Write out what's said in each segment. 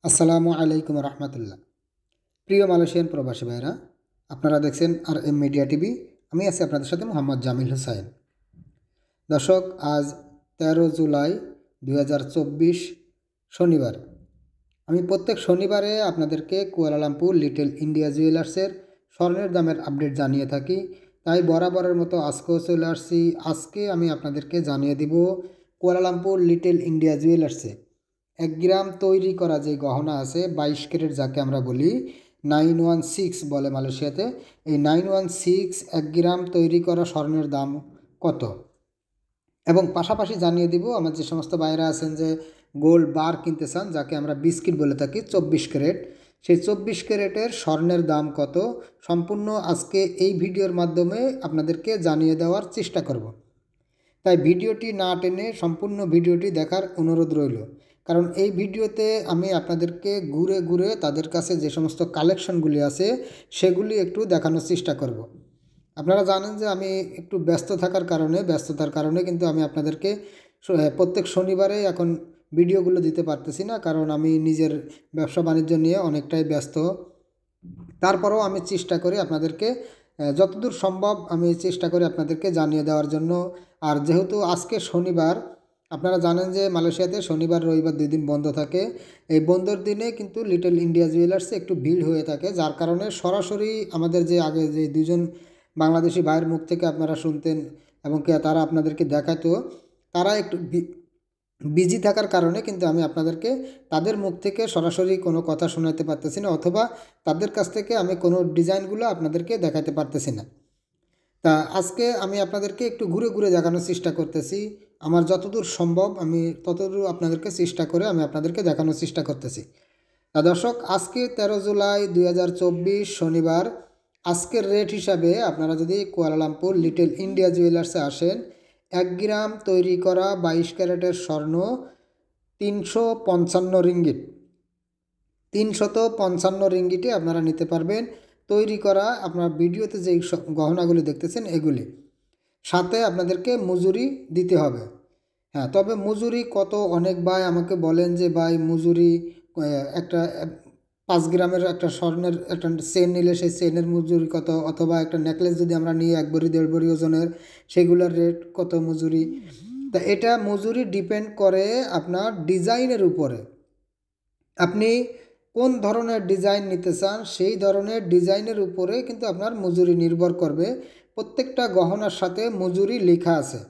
আসসালামু আলাইকুম রহমতুল্লাহ। প্রিয় মালয়েশিয়ান প্রবাসী ভাইরা, আপনারা দেখছেন আর এম মিডিয়া টিভি। আমি আছি আপনাদের সাথে মোহাম্মদ জামিল হোসাইন। দর্শক, আজ 13 জুলাই 2024 শনিবার। আমি প্রত্যেক শনিবারে আপনাদেরকে কুয়ালালামপুর লিটল ইন্ডিয়া জুয়েলার্সের স্বর্ণের দামের আপডেট জানিয়ে থাকি। তাই বরাবরের মতো আজকেও চলে আসছি। আজকে আমি আপনাদেরকে জানিয়ে দিব কুয়ালালামপুর লিটল ইন্ডিয়া জুয়েলার্সে 1 গ্রাম তৈরি করা যে গহনা আছে 22 ক্যারেট, যাকে আমরা বলি 916 বলে মালয়েশিয়াতে। এই 916 1 গ্রাম তৈরি করা স্বর্ণের দাম কত, এবং পাশাপাশি জানিয়ে দিব আমার যে সমস্ত বাইরা আছেন যে গোল্ড বার কিনতে চান, যাকে আমরা বিস্কিট বলে থাকি 24 ক্যারেট, সেই 24 ক্যারেটের স্বর্ণের দাম কত সম্পূর্ণ আজকে এই ভিডিওর মাধ্যমে আপনাদেরকে জানিয়ে দেওয়ার চেষ্টা করব। তাই ভিডিওটি না টেনে সম্পূর্ণ ভিডিওটি দেখার অনুরোধ রইল, কারণ এই ভিডিওতে আমি আপনাদেরকে ঘুরে ঘুরে তাদের কাছে যে সমস্ত কালেকশনগুলি আছে সেগুলি একটু দেখানোর চেষ্টা করব। আপনারা জানেন যে আমি একটু ব্যস্ততার কারণে কিন্তু আমি আপনাদেরকে প্রত্যেক শনিবারে এখন ভিডিওগুলো দিতে পারতেছি না, কারণ আমি নিজের ব্যবসা বাণিজ্য নিয়ে অনেকটাই ব্যস্ত। তারপরেও আমি চেষ্টা করি আপনাদেরকে যতদূর সম্ভব আমি চেষ্টা করি আপনাদেরকে জানিয়ে দেওয়ার জন্য। আর যেহেতু আজকে শনিবার, আপনারা জানেন যে মালয়েশিয়াতে শনিবার রবিবার 2 দিন বন্ধ থাকে। এই বন্ধের দিনে কিন্তু লিটল ইন্ডিয়া জুয়েলার্সে একটু ভিড় হয়ে থাকে, যার কারণে সরাসরি আমাদের যে আগে যে 2জন বাংলাদেশি ভাইয়ের মুখ থেকে আপনারা শুনতেন এবং তারা আপনাদেরকে দেখাতো, তারা একটু বিজি থাকার কারণে কিন্তু আমি আপনাদেরকে তাদের মুখ থেকে সরাসরি কোনো কথা শোনাতে পারতেছি না, অথবা তাদের কাছ থেকে আমি কোনো ডিজাইনগুলো আপনাদেরকে দেখাতে পারতেছি না। তা আজকে আমি আপনাদেরকে একটু ঘুরে ঘুরে দেখানোর চেষ্টা করতেছি। আমার যতদূর সম্ভব আমি ততদূর আপনাদেরকে চেষ্টা করে আমি আপনাদেরকে দেখানোর চেষ্টা করতেছি। তা দর্শক, আজকে 13 জুলাই 2024 শনিবার। আজকের রেট হিসাবে আপনারা যদি কুয়ালালামপুর লিটল ইন্ডিয়া জুয়েলার্সে আসেন, 1 গ্রাম তৈরি করা 22 ক্যারেটের স্বর্ণ 355 রিঙ্গিট, 355 রিঙ্গিটে আপনারা নিতে পারবেন। তৈরি করা আপনার ভিডিওতে যে গহনাগুলি দেখতেছেন এগুলি, সাথে আপনাদেরকে মজুরি দিতে হবে। হ্যাঁ, তবে মজুরি কত, অনেক ভাই আমাকে বলেন যে ভাই মজুরি একটা 5 গ্রামের একটা স্বর্ণের একটা চেন নিলে সেই চেনের মজুরি কত, অথবা একটা নেকলেস যদি আমরা নিই 1 ভরি 1.5 ভরি ওজনের, সেগুলোর রেট কত মজুরি। তা এটা মজুরি ডিপেন্ড করে আপনার ডিজাইনের উপরে। আপনি কোন ধরনের ডিজাইন নিতে চান সেই ধরনের ডিজাইনের উপরে কিন্তু আপনার মজুরি নির্ভর করবে। প্রত্যেকটা গহনার সাথে মজুরি লেখা আছে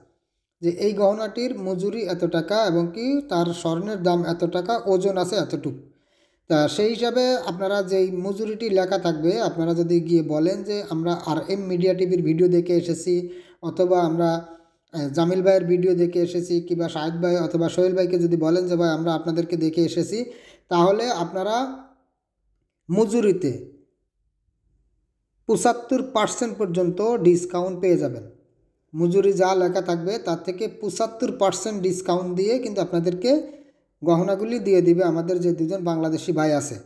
যে এই গহনাটির মজুরি এত টাকা এবং কি তার স্বর্ণের দাম এত টাকা, ওজন আছে এতটুকু। তা সেই হিসাবে আপনারা যেই মজুরিটি লেখা থাকবে, আপনারা যদি গিয়ে বলেন যে আমরা আর এম মিডিয়া টিভির ভিডিও দেখে এসেছি, অথবা আমরা জামিল ভাইয়ের ভিডিও দেখে এসেছি, কিংবা শাহিদ ভাই অথবা সোহেল ভাইকে যদি বলেন যে ভাই আমরা আপনাদেরকে দেখে এসেছি, তাহলে আপনারা মজুরিতে 75% পর্যন্ত ডিসকাউন্ট পেয়ে যাবেন। মজুরি যা লেখা থাকবে তার থেকে 75% ডিসকাউন্ট দিয়ে কিন্তু আপনাদেরকে গহনাগুলি দিয়ে দিবে আমাদের যে 2জন বাংলাদেশি ভাই আছে।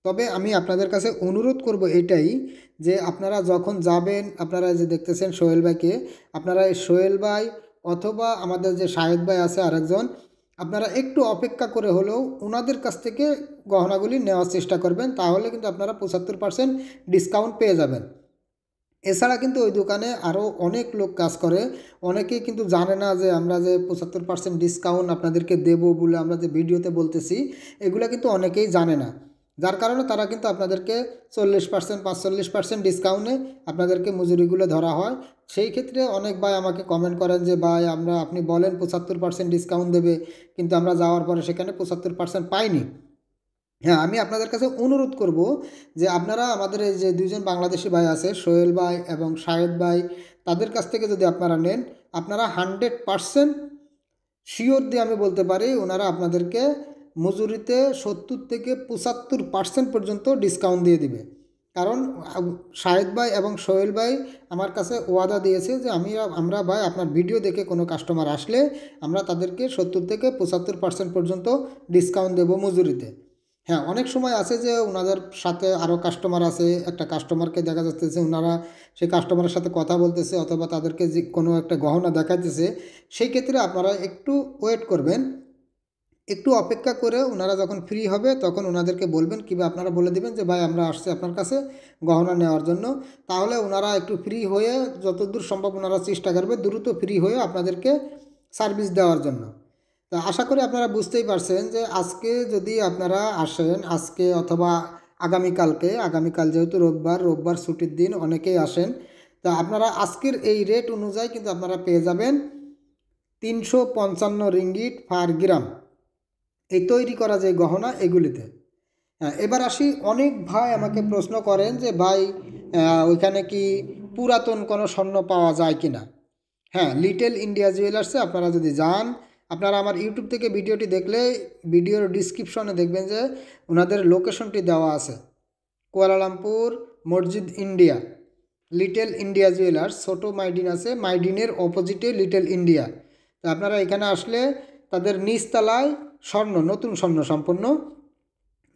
তবে আমি আপনাদের কাছে অনুরোধ করব এটাই, যে আপনারা যখন যাবেন, আপনারা যে দেখতেছেন সোহেল ভাইকে, আপনারা এই সোহেল ভাই অথবা আমাদের যে শাহেদ ভাই আছে আরেকজন, আপনারা একটু অপেক্ষা করে হলেও ওনাদের কাছ থেকে গহনাগুলি নেওয়ার চেষ্টা করবেন, তাহলে কিন্তু আপনারা 75% ডিসকাউন্ট পেয়ে যাবেন। এছাড়া কিন্তু ওই দোকানে আরও অনেক লোক কাজ করে, অনেকেই কিন্তু জানে না যে আমরা যে 75% ডিসকাউন্ট আপনাদেরকে দেবো বলে আমরা যে ভিডিওতে বলতেছি, এগুলো কিন্তু অনেকেই জানে না, যার কারণে তারা কিন্তু আপনাদেরকে 40% 45% ডিসকাউন্টে আপনাদেরকে মজুরিগুলো ধরা হয়। সেই ক্ষেত্রে অনেক ভাই আমাকে কমেন্ট করেন যে ভাই আপনি বলেন 75% ডিসকাউন্ট দেবে, কিন্তু আমরা যাওয়ার পরে সেখানে 75% পাইনি। হ্যাঁ, আমি আপনাদের কাছে অনুরোধ করব যে আপনারা আমাদের এই যে 2জন বাংলাদেশি ভাই আছে সোহেল ভাই এবং শাহেদ ভাই, তাদের কাছ থেকে যদি আপনারা নেন, আপনারা 100% শিওর দিয়ে আমি বলতে পারি ওনারা আপনাদেরকে মজুরিতে 70 থেকে 75% পর্যন্ত ডিসকাউন্ট দিয়ে দিবে। কারণ শাহেদ ভাই এবং সোহেল ভাই আমার কাছে ওয়াদা দিয়েছে যে আমরা ভাই আপনার ভিডিও দেখে কোনো কাস্টমার আসলে আমরা তাদেরকে 70 থেকে 75% পর্যন্ত ডিসকাউন্ট দেবো মজুরিতে। হ্যাঁ, অনেক সময় আছে যে ওনাদের সাথে আরও কাস্টমার আছে, একটা কাস্টমারকে দেখা যাচ্ছে ওনারা সেই কাস্টমারের সাথে কথা বলতেছে অথবা তাদেরকে যে কোনো একটা গহনা দেখাইতেছে, সেই ক্ষেত্রে আপনারা একটু ওয়েট করবেন। একটু অপেক্ষা করে ওনারা যখন ফ্রি হবে তখন ওনাদেরকে বলবেন, কিংবা আপনারা বলে দেবেন যে ভাই আমরা আসছি আপনার কাছে গহনা নেওয়ার জন্য। তাহলে ওনারা একটু ফ্রি হয়ে, যতদূর সম্ভব ওনারা চেষ্টা করবে দ্রুত ফ্রি হয়ে আপনাদেরকে সার্ভিস দেওয়ার জন্য। তা আশা করি আপনারা বুঝতেই পারছেন যে আজকে যদি আপনারা আসেন, আজকে অথবা আগামীকাল যেহেতু রোববার ছুটির দিন, অনেকেই আসেন। তা আপনারা আজকের এই রেট অনুযায়ী কিন্তু আপনারা পেয়ে যাবেন 355 রিঙ্গিট পার গ্রাম এই তৈরি করা যে গহনা এগুলিতে। এবার আসি, অনেক ভাই আমাকে প্রশ্ন করেন যে ভাই ওইখানে কি পুরাতন কোনো স্বর্ণ পাওয়া যায় কি না। হ্যাঁ, লিটল ইন্ডিয়া জুয়েলার্সে আপনারা যদি যান, আপনারা আমার ইউটিউব থেকে ভিডিওটি দেখলে ভিডিওর ডিসক্রিপশনে দেখবেন যে ওনাদের লোকেশনটি দেওয়া আছে, কুয়ালালামপুর মসজিদ ইন্ডিয়া, লিটল ইন্ডিয়া জুয়েলার্স, ছোটো মাইডিন আছে, মাইডিনের অপোজিটে লিটল ইন্ডিয়া। তো আপনারা এখানে আসলে তাদের নিচতলায় নতুন স্বর্ণ সম্পন্ন,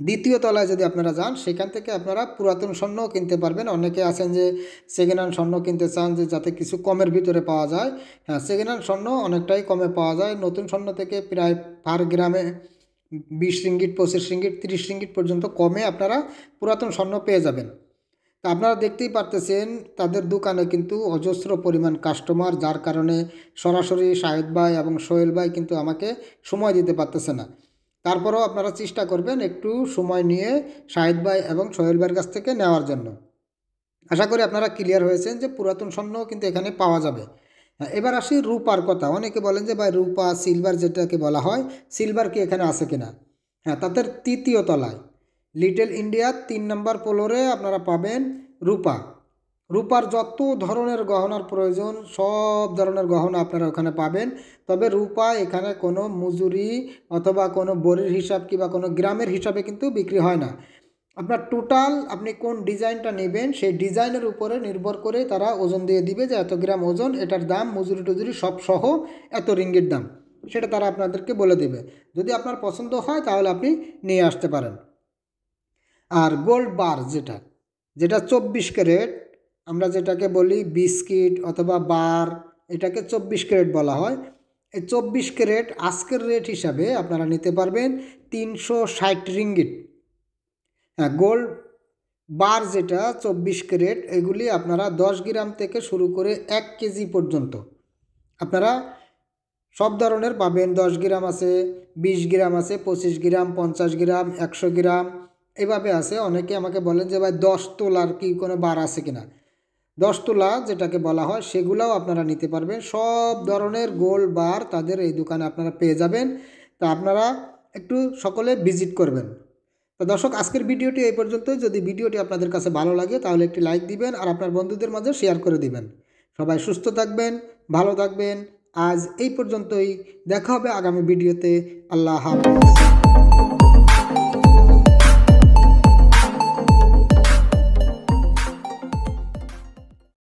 দ্বিতীয় তলায় যদি আপনারা যান সেখান থেকে আপনারা পুরাতন স্বর্ণও কিনতে পারবেন। অনেকে আছেন যে সেকেন্ড হ্যান্ড স্বর্ণ কিনতে চান, যে যাতে কিছু কমের ভিতরে পাওয়া যায়। হ্যাঁ, সেকেন্ড হ্যান্ড স্বর্ণ অনেকটাই কমে পাওয়া যায়, নতুন স্বর্ণ থেকে প্রায় পার গ্রামে 20 রিঙ্গিট, 25 রিঙ্গিট, 30 রিঙ্গিট পর্যন্ত কমে আপনারা পুরাতন স্বর্ণ পেয়ে যাবেন। তা আপনারা দেখতেই পারতেছেন তাদের দোকানে কিন্তু অজস্র পরিমাণ কাস্টমার, যার কারণে সরাসরি শাহেদ ভাই এবং সোহেল ভাই কিন্তু আমাকে সময় দিতে পারতেছে না। তারপরেও আপনারা চেষ্টা করবেন একটু সময় নিয়ে শাহেদ ভাই এবং সোহেল ভাইয়ের কাছ থেকে নেওয়ার জন্য। আশা করি আপনারা ক্লিয়ার হয়েছেন যে পুরাতন স্বর্ণও কিন্তু এখানে পাওয়া যাবে। এবার আসি রূপার কথা। অনেকে বলেন যে ভাই রূপা সিলভার যেটাকে বলা হয়, সিলভার কি এখানে আছে কিনা। হ্যাঁ, তাদের তৃতীয় তলায় লিটল ইন্ডিয়ার 3 নম্বর ফ্লোরে আপনারা পাবেন রূপা। রূপার যত ধরনের গহনার প্রয়োজন সব ধরনের গহনা আপনারা ওখানে পাবেন। তবে রূপা এখানে কোনো মজুরি অথবা কোনো বড়ির হিসাব কিংবা কোনো গ্রামের হিসাবে কিন্তু বিক্রি হয় না। আপনার টোটাল আপনি কোন ডিজাইনটা নেবেন সেই ডিজাইনের উপরে নির্ভর করে তারা ওজন দিয়ে দিবে যে এত গ্রাম ওজন, এটার দাম মজুরি টজুরি সব সহ এত রিঙ্গির দাম, সেটা তারা আপনাদেরকে বলে দেবে। যদি আপনার পছন্দ হয় তাহলে আপনি নিয়ে আসতে পারেন। আর গোল্ড বার যেটা 24 ক্যারেট, আমরা যেটাকে বলি বিস্কিট অথবা বার, এটাকে 24 ক্যারেট বলা হয়। এই 24 ক্যারেট আজকের রেট হিসাবে আপনারা নিতে পারবেন 360 রিঙ্গিট। হ্যাঁ, গোল্ড বার যেটা 24 ক্যারেট, এগুলি আপনারা 10 গ্রাম থেকে শুরু করে 1 কেজি পর্যন্ত আপনারা সব ধরনের পাবেন। 10 গ্রাম আছে, 20 গ্রাম আছে, 25 গ্রাম, 50 গ্রাম, 100 গ্রাম, এভাবে আছে। অনেকে আমাকে বলেন যে ভাই 10 তোলার কি কোনো বার আছে কিনা। 10 তোলা যেটাকে বলা হয় সেগুলাও আপনারা নিতে পারবেন। সব ধরনের গোল্ড বার তাদের এই দোকানে আপনারা পেয়ে যাবেন। তা আপনারা একটু সকলে ভিজিট করবেন। তো দর্শক, আজকের ভিডিওটি এই পর্যন্তই। যদি ভিডিওটি আপনাদের কাছে ভালো লাগে তাহলে একটি লাইক দিবেন আর আপনার বন্ধুদের মাঝে শেয়ার করে দিবেন। সবাই সুস্থ থাকবেন, ভালো থাকবেন। আজ এই পর্যন্তই, দেখা হবে আগামী ভিডিওতে। আল্লাহ হাফেজ।